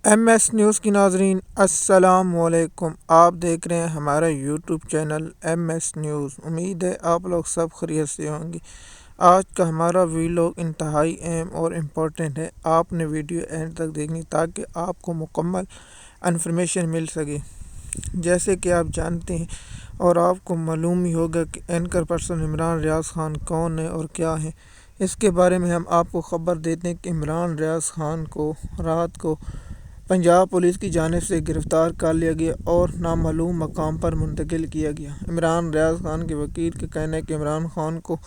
M S news کی ناظرین السلام علیکم۔ آپ دیکھ رہے ہیں ہمارا YouTube channel M S news. امید ہے آپ لوگ سب خیریت سے ہوں گے۔ آج کا ہمارا ویلاگ انتہائی اہم اور امپورٹنٹ ہے۔ آپ نے ویڈیو اینڈ تک دیکھنی تاکہ آپ کو مکمل انفارمیشن مل سکے۔ جیسے کہ آپ جانتے ہیں اور آپ کو معلوم ہی ہوگا کہ اینکر پرسن عمران ریاض خان کون ہے اور کیا ہے۔ اس کے بارے میں ہم آپ کو خبر دیتے ہیں کہ عمران ریاض خان کو رات کو پنجاب پولیس کی جانب سے گرفتار کر لیا گیا اور نامعلوم مقام پر منتقل کیا گیا۔ عمران ریاض خان کے وکیل کا کہنا ہے کہ عمران خان کو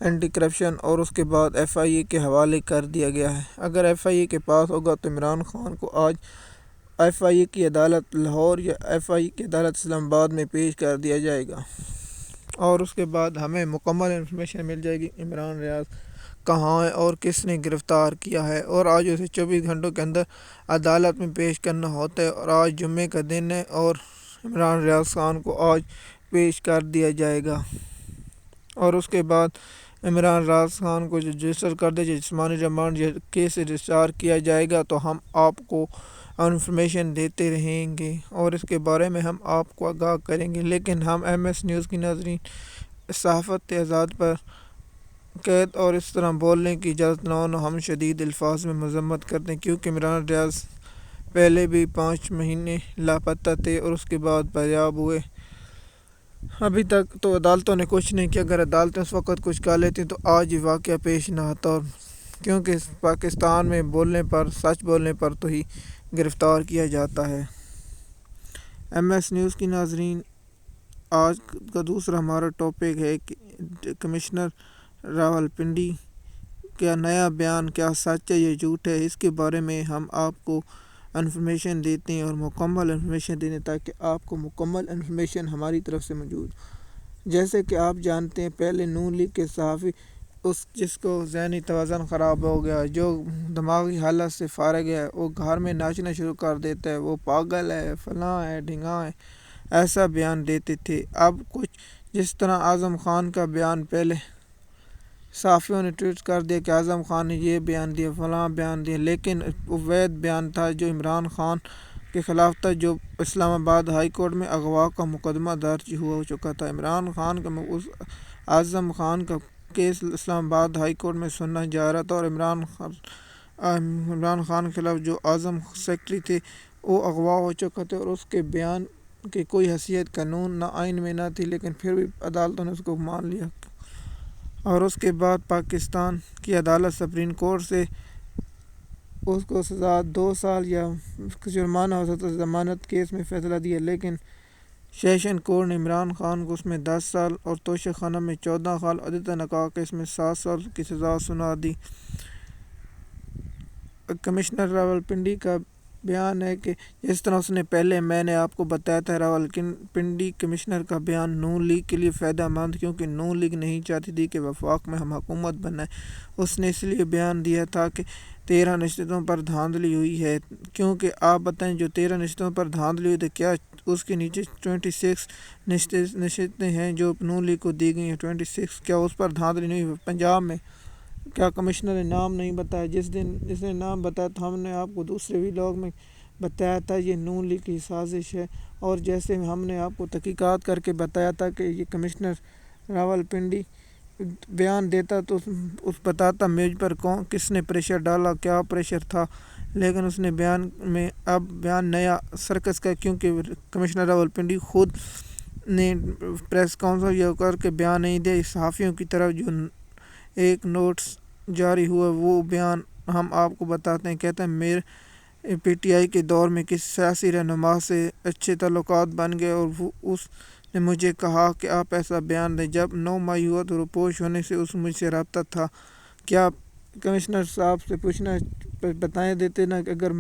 اینٹی کرپشن اور اس کے بعد ایف آئی اے کے حوالے کر دیا گیا ہے۔ اگر ایف آئی اے کے پاس ہوگا تو عمران خان کو آج ایف آئی اے کی عدالت لاہور یا ایف آئی اے کی عدالت اسلام آباد میں پیش کر دیا جائے گا اور اس کے بعد ہمیں مکمل انفارمیشن مل جائے گی عمران ریاض کہاں ہے اور کس نے گرفتار کیا ہے، اور آج اسے 24 گھنٹوں کے اندر عدالت میں پیش کرنا ہوتا ہے، اور آج جمعے کا دن ہے اور عمران ریاض خان کو آج پیش کر دیا جائے گا اور اس کے بعد عمران ریاض خان کو جو رجسٹر کر دے جسمانی ریمانڈ یا کیس رجسٹر کیا جائے گا تو ہم آپ کو انفارمیشن دیتے رہیں گے اور اس کے بارے میں ہم آپ کو آگاہ کریں گے۔ لیکن ہم ایم ایس نیوز کی ناظرین صحافت آزاد پر قید اور اس طرح بولنے کی اجازت نہ ہونا ہم شدید الفاظ میں مذمت کرتے ہیں، کیونکہ عمران ریاض پہلے بھی 5 مہینے لاپتہ تھے اور اس کے بعد بازیاب ہوئے۔ ابھی تک تو عدالتوں نے کچھ نہیں کیا۔ اگر عدالتیں اس وقت کچھ کر لیتی تو آج یہ واقعہ پیش نہ آتا، اور کیونکہ پاکستان میں بولنے پر سچ بولنے پر تو ہی گرفتار کیا جاتا ہے۔ ایم ایس نیوز کی ناظرین آج کا دوسرا ہمارا ٹاپک ہے کہ کمشنر راولپنڈی کا نیا بیان کیا سچ ہے یا جھوٹ ہے۔ اس کے بارے میں ہم آپ کو انفارمیشن دیتے ہیں اور مکمل انفارمیشن دیتے ہیں تاکہ آپ کو مکمل انفارمیشن ہماری طرف سے موجود ہو۔ جیسے کہ آپ جانتے ہیں پہلے نون لیگ کے صحافی جس کو ذہنی توازن خراب ہو گیا، جو دماغی حالت سے فارغ ہے، وہ گھر میں ناچنا شروع کر دیتا ہے، وہ پاگل ہے، فلاں ہے، ڈھنگا ہے، ایسا بیان دیتے تھے۔ اب کچھ جس طرح اعظم خان کا بیان پہلے صحافیوں نے ٹویٹ کر دیا کہ اعظم خان نے یہ بیان دیا، فلاں بیان دیا، لیکن وہ وید بیان تھا جو عمران خان کے خلاف تھا، جو اسلام آباد ہائی کورٹ میں اغوا کا مقدمہ درج ہو چکا تھا۔ عمران خان کا اعظم خان کا کیس اسلام آباد ہائی کورٹ میں سنا جا رہا تھا اور عمران خان کے خلاف جو اعظم سیکرٹری تھے وہ اغوا ہو چکا تھا اور اس کے بیان کی کوئی حیثیت قانون نہ آئین میں نہ تھی، لیکن پھر بھی عدالتوں نے اس کو مان لیا اور اس کے بعد پاکستان کی عدالت سپریم کورٹ سے اس کو سزا 2 سال یا جرمانہ ہو سکتا ہے ضمانت کیس میں فیصلہ دیا، لیکن سیشن کورٹ نے عمران خان کو اس میں 10 سال اور توشہ خانہ میں 14 سال، عدم نکاح کیس میں 7 سال کی سزا سنا دی۔ کمشنر راولپنڈی کا بیان ہے کہ جس طرح اس نے پہلے میں نے آپ کو بتایا تھا، راولپنڈی کمشنر کا بیان نون لیگ کے لیے فائدہ مند، کیونکہ نون لیگ نہیں چاہتی تھی کہ وفاق میں ہم حکومت بنائیں۔ اس نے اس لیے بیان دیا تھا کہ 13 نشستوں پر دھاندلی ہوئی ہے، کیونکہ آپ بتائیں جو 13 نشستوں پر دھاندلی ہوئی تو کیا اس کے نیچے 26 نشستیں ہیں جو نون لیگ کو دی گئی ہیں، 26 کیا اس پر دھاندلی نہیں ہوئی؟ پنجاب میں کیا کمشنر نے نام نہیں بتایا؟ جس نے نام بتایا تو ہم نے آپ کو دوسرے ویلاگ میں بتایا تھا یہ نون لیگ کی سازش ہے، اور جیسے ہم نے آپ کو تحقیقات کر کے بتایا تھا کہ یہ کمشنر راولپنڈی بیان دیتا تو اس بتاتا میج پر کس نے پریشر ڈالا، کیا پریشر تھا، لیکن اس نے بیان میں اب بیان نیا سرکس کا، کیونکہ کمشنر راولپنڈی خود نے پریس کانفرنس یہ کر کے بیان نہیں دیا۔ صحافیوں کی طرف جو ایک نوٹس جاری ہوا وہ بیان ہم آپ کو بتاتے ہیں۔ کہتے ہیں میرے پی ٹی آئی کے دور میں کسی سیاسی رہنما سے اچھے تعلقات بن گئے اور اس نے مجھے کہا کہ آپ ایسا بیان دیں۔ جب 9 مئی ہوا تو روپوش ہونے سے اس مجھ سے رابطہ تھا۔ کیا کمشنر صاحب سے پوچھنا بتائیں دیتے نا کہ اگر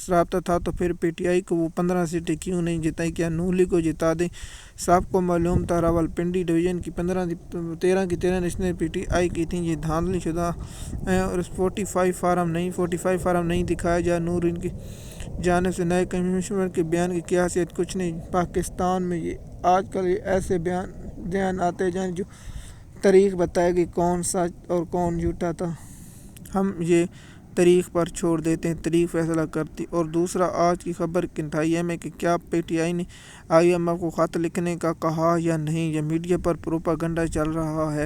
رابطہ تھا تو پھر پی ٹی آئی کو وہ 15 سیٹیں کیوں نہیں جتائی، کیا نون لیگ کو جتا دیں؟ سب کو معلوم تھا راولپنڈی ڈویژن کی 13 کی 13 نشستیں پی ٹی آئی کی تھیں، یہ دھاندلی شدہ ہیں اور 45 فارم نہیں دکھایا جا۔ نور ان کی جانب سے نئے کمشنر کے بیان کی کیا حیثیت؟ کچھ نہیں۔ پاکستان میں یہ آج کل یہ ایسے بیان آتے جائیں جو تاریخ بتائے گی کون سچ اور کون جھوٹا تھا۔ ہم یہ تاریخ پر چھوڑ دیتے ہیں، تاریخ فیصلہ کرتی۔ اور دوسرا، آج کی خبر کنٹھائی میں کہ کیا پی ٹی آئی نے IMF کو خط لکھنے کا کہا یا نہیں، یا میڈیا پر پروپیگنڈا چل رہا ہے۔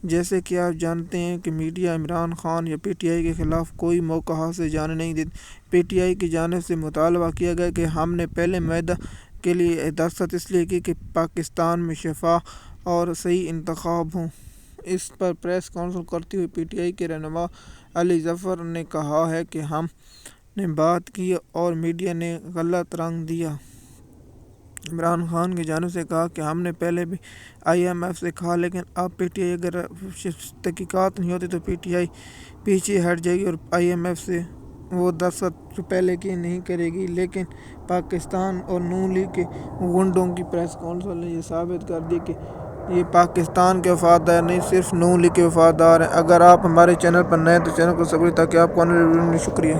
جیسے کہ آپ جانتے ہیں کہ میڈیا عمران خان یا پی ٹی آئی کے خلاف کوئی موقع ہاتھ سے جانے نہیں دیتی۔ پی ٹی آئی کی جانب سے مطالبہ کیا گیا کہ ہم نے پہلے معاہدہ کے لیے درخواست اس لیے کی کہ پاکستان میں شفاف اور صحیح انتخاب ہوں۔ اس پر پریس کانفرنس کرتے ہوئے پی ٹی آئی کے رہنما علی ظفر نے کہا ہے کہ ہم نے بات کی اور میڈیا نے غلط رنگ دیا۔ عمران خان کی جانب سے کہا کہ ہم نے پہلے بھی IMF سے کہا، لیکن اب پی ٹی آئی اگر تحقیقات نہیں ہوتی تو پی ٹی آئی پیچھے ہٹ جائے گی اور IMF سے وہ درخواست جو پہلے کی نہیں کرے گی۔ لیکن پاکستان اور نون لیگ کے گنڈوں کی پریس کانفرنس نے یہ ثابت کر دی کہ یہ پاکستان کے وفادار نہیں، صرف نون لیگ کے وفادار ہیں۔ اگر آپ ہمارے چینل پر نئے ہیں تو چینل کو سبسکرائب تاکہ آپ کو آنے والی ویڈیو ملے۔ شکریہ۔